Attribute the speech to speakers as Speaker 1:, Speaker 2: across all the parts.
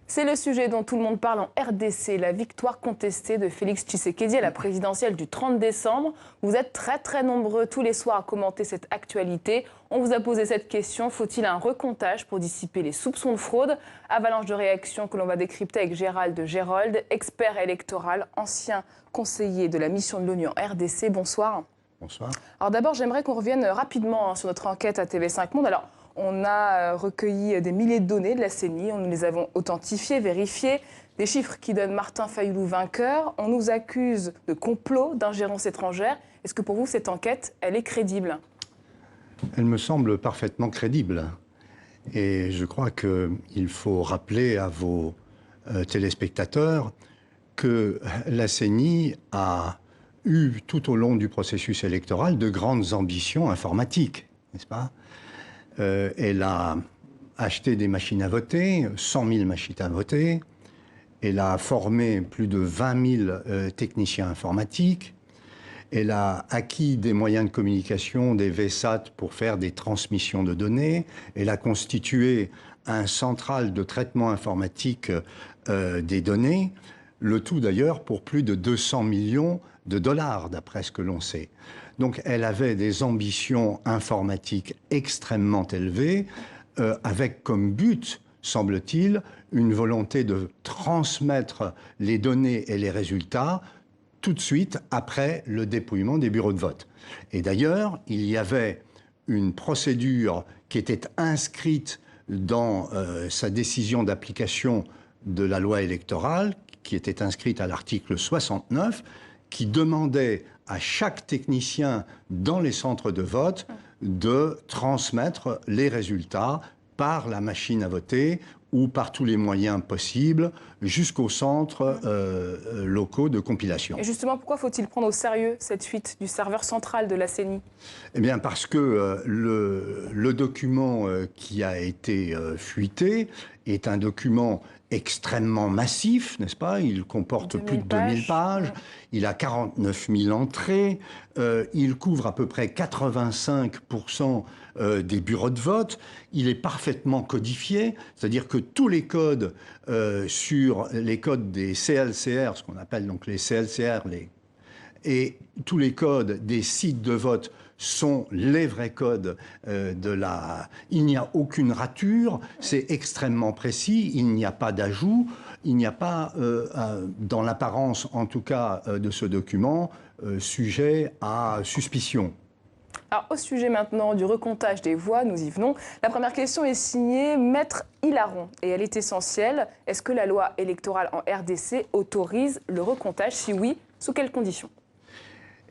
Speaker 1: C'est le sujet dont tout le monde parle en RDC, la victoire contestée de Félix Tshisekedi à la présidentielle du 30 décembre. Vous êtes très nombreux tous les soirs à commenter cette actualité. On vous a posé cette question, faut-il un recomptage pour dissiper les soupçons de fraude? Avalanche de réactions que l'on va décrypter avec Gérald Gérold, expert électoral, ancien conseiller de la mission de l'ONU en RDC. Bonsoir.
Speaker 2: Bonsoir.
Speaker 1: Alors d'abord, j'aimerais qu'on revienne rapidement sur notre enquête à TV5 Monde. Alors, on a recueilli des milliers de données de la CENI, nous les avons authentifiées, vérifiées, des chiffres qui donnent Martin Fayulu vainqueur. On nous accuse de complot, d'ingérence étrangère. Est-ce que pour vous, cette enquête, elle est crédible?
Speaker 2: Elle me semble parfaitement crédible. Et je crois qu'il faut rappeler à vos téléspectateurs que la CENI a eu tout au long du processus électoral de grandes ambitions informatiques, n'est-ce pas? Elle a acheté des machines à voter, 100 000 machines à voter. Elle a formé plus de 20 000 techniciens informatiques. Elle a acquis des moyens de communication, des VSAT pour faire des transmissions de données. Elle a constitué un central de traitement informatique des données. Le tout d'ailleurs pour plus de 200 millions de dollars, d'après ce que l'on sait. Donc elle avait des ambitions informatiques extrêmement élevées, avec comme but, semble-t-il, une volonté de transmettre les données et les résultats tout de suite après le dépouillement des bureaux de vote. Et d'ailleurs, il y avait une procédure qui était inscrite dans sa décision d'application de la loi électorale, qui était inscrite à l'article 69, qui demandait à chaque technicien dans les centres de vote de transmettre les résultats par la machine à voter ou par tous les moyens possibles jusqu'aux centres locaux de compilation.
Speaker 1: Et justement, pourquoi faut-il prendre au sérieux cette fuite du serveur central de la CENI?
Speaker 2: Eh bien parce que le document qui a été fuité est un document extrêmement massif, n'est-ce pas? Il comporte plus de 2000 pages, il a 49 000 entrées, il couvre à peu près 85% des bureaux de vote, il est parfaitement codifié, c'est-à-dire que tous les codes sur les codes des CLCR, ce qu'on appelle donc les CLCR, et tous les codes des sites de vote sont les vrais codes de la... Il n'y a aucune rature, c'est extrêmement précis, il n'y a pas d'ajout, il n'y a pas, dans l'apparence en tout cas de ce document, sujet à suspicion.
Speaker 1: Alors, au sujet maintenant du recomptage des voix, nous y venons. La première question est signée Maître Hilaron et elle est essentielle. Est-ce que la loi électorale en RDC autorise le recomptage? Si oui, sous quelles conditions?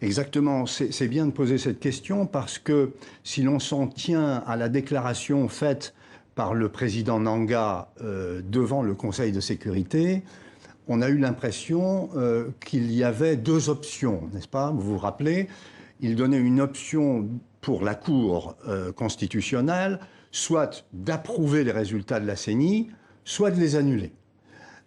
Speaker 2: Exactement, c'est bien de poser cette question parce que si l'on s'en tient à la déclaration faite par le président Nanga devant le Conseil de sécurité, on a eu l'impression qu'il y avait deux options, n'est-ce pas? Vous vous rappelez, il donnait une option pour la Cour constitutionnelle, soit d'approuver les résultats de la CENI, soit de les annuler.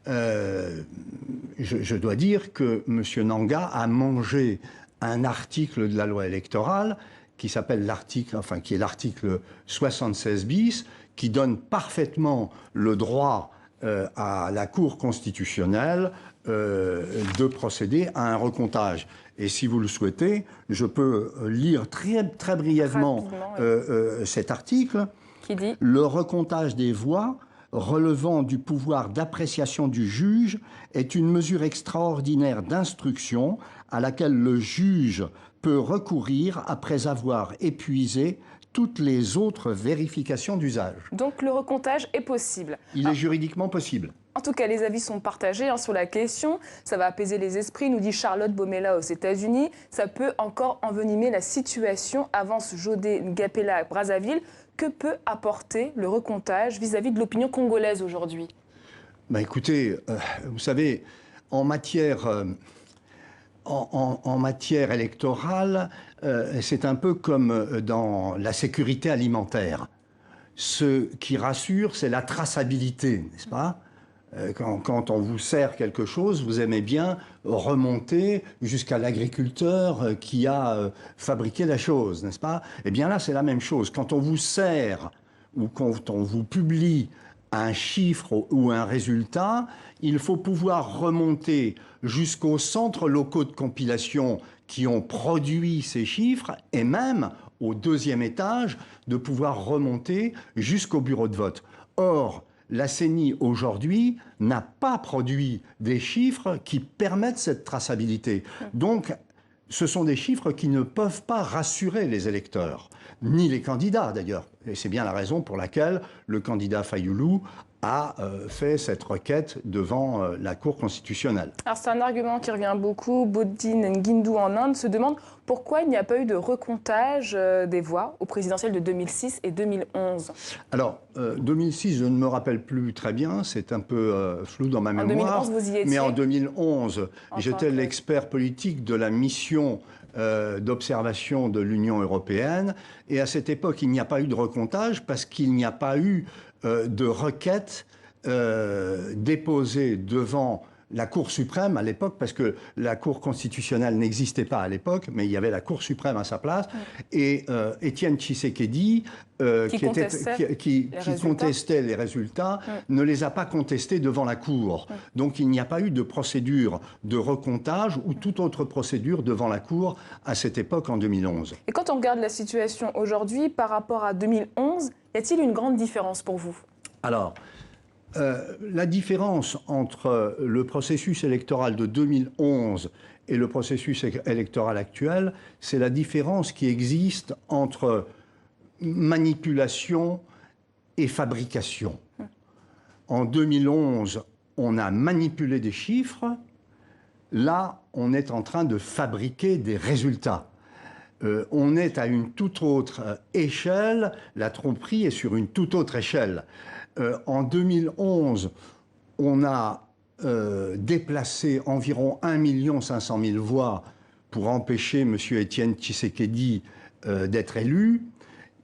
Speaker 2: Je dois dire que M. Nanga a mangé un article de la loi électorale qui s'appelle l'article, enfin qui est l'article 76 bis, qui donne parfaitement le droit à la Cour constitutionnelle de procéder à un recomptage. Et si vous le souhaitez, je peux lire très brièvement cet article
Speaker 1: qui dit «
Speaker 2: Le recomptage des voix relevant du pouvoir d'appréciation du juge est une mesure extraordinaire d'instruction à laquelle le juge peut recourir après avoir épuisé toutes les autres vérifications d'usage. »
Speaker 1: Donc le recomptage est possible.
Speaker 2: Il est juridiquement possible.
Speaker 1: En tout cas, les avis sont partagés sur la question. Ça va apaiser les esprits, nous dit Charlotte Bomela aux États-Unis. Ça peut encore envenimer la situation, avance Jodé Ngapela à Brazzaville. Que peut apporter le recomptage vis-à-vis de l'opinion congolaise aujourd'hui?
Speaker 2: Ben écoutez, vous savez, en matière électorale, c'est un peu comme dans la sécurité alimentaire. Ce qui rassure, c'est la traçabilité, n'est-ce pas? Quand on vous sert quelque chose, vous aimez bien remonter jusqu'à l'agriculteur qui a fabriqué la chose, n'est-ce pas? Eh bien là, c'est la même chose. Quand on vous sert ou quand on vous publie un chiffre ou un résultat, il faut pouvoir remonter jusqu'aux centres locaux de compilation qui ont produit ces chiffres et même au deuxième étage de pouvoir remonter jusqu'au bureau de vote. Or, la CENI aujourd'hui n'a pas produit des chiffres qui permettent cette traçabilité. Donc, ce sont des chiffres qui ne peuvent pas rassurer les électeurs, ni les candidats d'ailleurs. Et c'est bien la raison pour laquelle le candidat Fayoulou a fait cette requête devant la Cour constitutionnelle.
Speaker 1: Alors c'est un argument qui revient beaucoup. Bodine Nguindou en Inde se demande pourquoi il n'y a pas eu de recomptage des voix aux présidentielles de 2006 et 2011.
Speaker 2: Alors, 2006, je ne me rappelle plus très bien, c'est un peu flou dans ma mémoire.
Speaker 1: En 2011, vous y étiez?
Speaker 2: Mais en 2011, j'étais l'expert politique de la mission d'observation de l'Union européenne. Et à cette époque, il n'y a pas eu de recomptage parce qu'il n'y a pas eu de requête déposée devant la Cour suprême à l'époque, parce que la Cour constitutionnelle n'existait pas à l'époque, mais il y avait la Cour suprême à sa place. Et Étienne Tshisekedi, qui contestait les résultats, ne les a pas contestés devant la Cour. Donc il n'y a pas eu de procédure de recomptage ou toute autre procédure devant la Cour à cette époque en 2011.
Speaker 1: Et quand on regarde la situation aujourd'hui par rapport à 2011, y a-t-il une grande différence pour vous?
Speaker 2: Alors, la différence entre le processus électoral de 2011 et le processus électoral actuel, c'est la différence qui existe entre manipulation et fabrication. En 2011, on a manipulé des chiffres. Là, on est en train de fabriquer des résultats. On est à une toute autre échelle. La tromperie est sur une toute autre échelle. En 2011, on a déplacé environ 1 500 000 voix pour empêcher M. Étienne Tshisekedi d'être élu.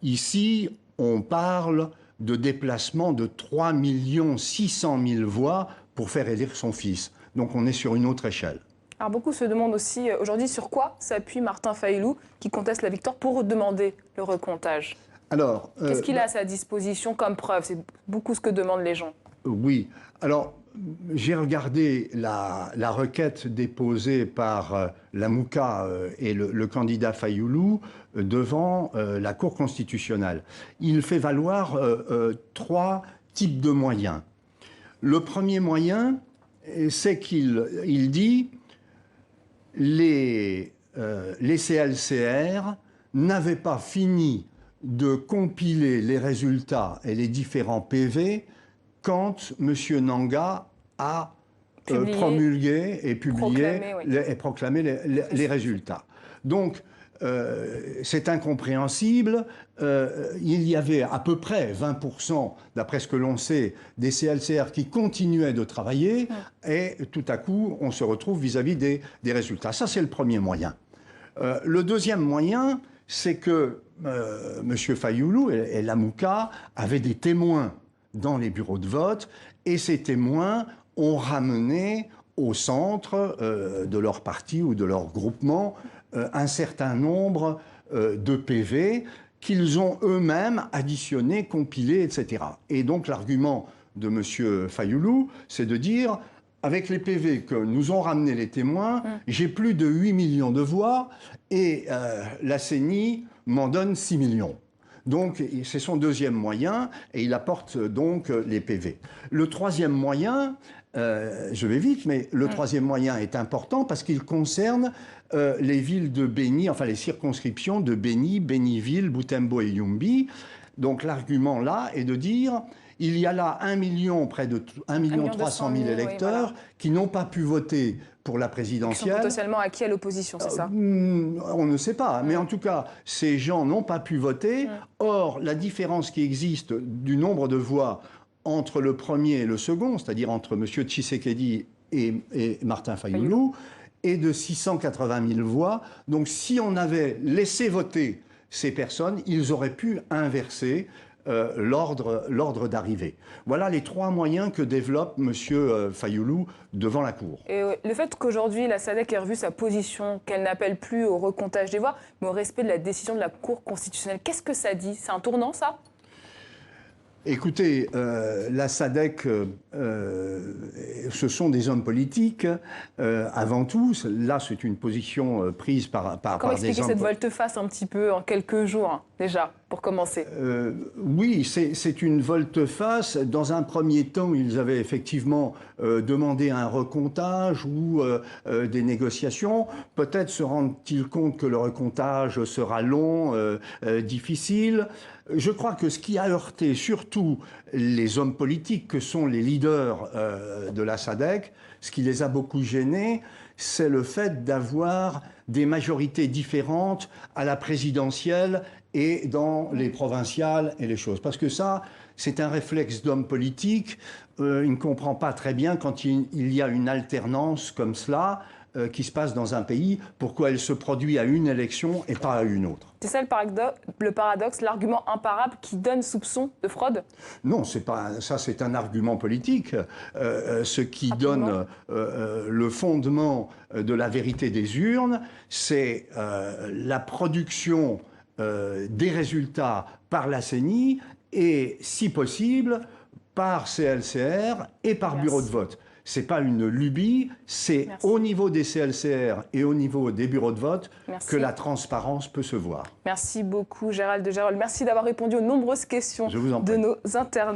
Speaker 2: Ici, on parle de déplacement de 3 600 000 voix pour faire élire son fils. Donc on est sur une autre échelle.
Speaker 1: Alors beaucoup se demandent aussi aujourd'hui sur quoi s'appuie Martin Fayoulou qui conteste la victoire pour demander le recomptage.
Speaker 2: Alors,
Speaker 1: qu'est-ce qu'il a à sa disposition comme preuve? C'est beaucoup ce que demandent les gens.
Speaker 2: Oui. Alors, j'ai regardé la requête déposée par Lamouka et le candidat Fayoulou devant la Cour constitutionnelle. Il fait valoir 3 types de moyens. Le premier moyen, c'est qu'il dit les CLCR n'avaient pas fini de compiler les résultats et les différents PV quand M. Nanga a promulgué et publié et proclamé les résultats. Donc, c'est incompréhensible. Il y avait à peu près 20%, d'après ce que l'on sait, des CLCR qui continuaient de travailler et tout à coup, on se retrouve vis-à-vis des résultats. Ça, c'est le premier moyen. Le deuxième moyen, c'est que M. Fayoulou et Lamouka avaient des témoins dans les bureaux de vote et ces témoins ont ramené au centre de leur parti ou de leur groupement un certain nombre de PV qu'ils ont eux-mêmes additionnés, compilés, etc. Et donc l'argument de M. Fayoulou, c'est de dire, avec les PV que nous ont ramenés les témoins, j'ai plus de 8 millions de voix et la CENI m'en donne 6 millions. Donc, c'est son deuxième moyen et il apporte donc les PV. Le troisième moyen, je vais vite, mais le troisième moyen est important parce qu'il concerne les villes de Béni, enfin les circonscriptions de Béni, Béniville, Butembo et Yumbi. Donc, l'argument là est de dire... Il y a là près de 1 300 000 électeurs qui n'ont pas pu voter pour la présidentielle.
Speaker 1: Ils sont potentiellement acquis à l'opposition, c'est ça?
Speaker 2: On ne sait pas, mais en tout cas, ces gens n'ont pas pu voter. Or, la différence qui existe du nombre de voix entre le premier et le second, c'est-à-dire entre M. Tshisekedi et Martin Fayoulou, est de 680 000 voix. Donc, si on avait laissé voter ces personnes, ils auraient pu inverser l'ordre d'arrivée. Voilà les 3 moyens que développe M. Fayoulou devant la Cour.
Speaker 1: Et le fait qu'aujourd'hui, la SADC ait revu sa position, qu'elle n'appelle plus au recomptage des voix, mais au respect de la décision de la Cour constitutionnelle, qu'est-ce que ça dit? C'est un tournant, ça?
Speaker 2: Écoutez, la SADC, ce sont des hommes politiques, avant tout. Là, c'est une position prise par des hommes...
Speaker 1: Comment expliquer cette volte-face un petit peu en quelques jours, déjà, pour commencer?
Speaker 2: Oui, c'est une volte-face. Dans un premier temps, ils avaient effectivement demandé un recomptage ou des négociations. Peut-être se rendent-ils compte que le recomptage sera long, difficile. Je crois que ce qui a heurté surtout les hommes politiques, que sont les leaders de la SADC, ce qui les a beaucoup gênés, c'est le fait d'avoir des majorités différentes à la présidentielle et dans les provinciales et les choses. Parce que ça, c'est un réflexe d'homme politique. Il ne comprend pas très bien quand il y a une alternance comme cela qui se passe dans un pays, pourquoi elle se produit à une élection et pas à une autre.
Speaker 1: C'est ça le paradoxe, l'argument imparable qui donne soupçon de fraude?
Speaker 2: Non, ça c'est un argument politique. Ce qui donne le fondement de la vérité des urnes, c'est la production des résultats par la CENI et, si possible, par CLCR et par bureau de vote. Ce n'est pas une lubie, c'est au niveau des CLCR et au niveau des bureaux de vote que la transparence peut se voir.
Speaker 1: Merci beaucoup Gérald de Gérolles. Merci d'avoir répondu aux nombreuses questions de nos internautes.